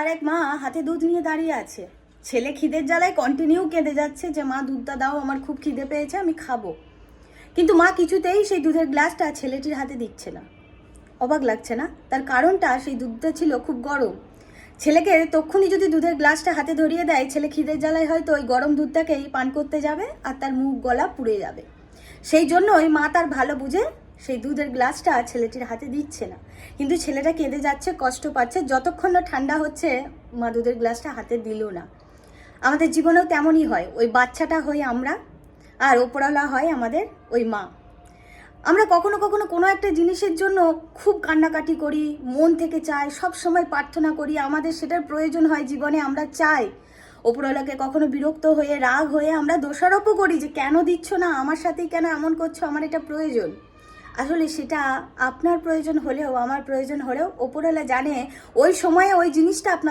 আর এক মা হাতে দুধ নিয়ে দাঁড়িয়ে আছে। ছেলে খিদের জ্বালায় কন্টিনিউ কেঁদে যাচ্ছে যে মা দুধটা দাও, আমার খুব খিদে পেয়েছে, আমি খাবো। কিন্তু মা কিছুতেই সেই দুধের গ্লাসটা ছেলেটির হাতে দিচ্ছে না। অবাক লাগছে না? তার কারণটা সেই দুধটা ছিল খুব গরম। ছেলেকে তক্ষুনি যদি দুধের গ্লাসটা হাতে ধরিয়ে দেয়, ছেলে খিদের জ্বালায় হয়তো ওই গরম দুধটাকেই পান করতে যাবে আর তার মুখ গলা পুড়ে যাবে। সেই জন্যই মা তার ভালো বুঝে সেই দুধের গ্লাসটা ছেলেটির হাতে দিচ্ছে না। কিন্তু ছেলেটা কেঁদে যাচ্ছে, কষ্ট পাচ্ছে, যতক্ষণ না ঠান্ডা হচ্ছে মা দুধের গ্লাসটা হাতে দিল না। আমাদের জীবনেও তেমনই হয়, ওই বাচ্চাটা হই আমরা, আর ওপরওয়ালা হয় আমাদের ওই মা। আমরা কখনো কখনো কোনো একটা জিনিসের জন্য খুব কান্নাকাটি করি, মন থেকে চাই, সব সময় প্রার্থনা করি, আমাদের সেটার প্রয়োজন হয় জীবনে, আমরা চাই। ওপরওয়ালাকে কখনো বিরক্ত হয়ে, রাগ হয়ে আমরা দোষারোপও করি যে কেন দিচ্ছ না, আমার সাথেই কেন এমন করছো, আমার এটা প্রয়োজন। আসলে সেটা আপনার প্রয়োজন হলেও, আমার প্রয়োজন হলেও ওপরওয়ালা জানে ওই সময়ে ওই জিনিসটা আপনার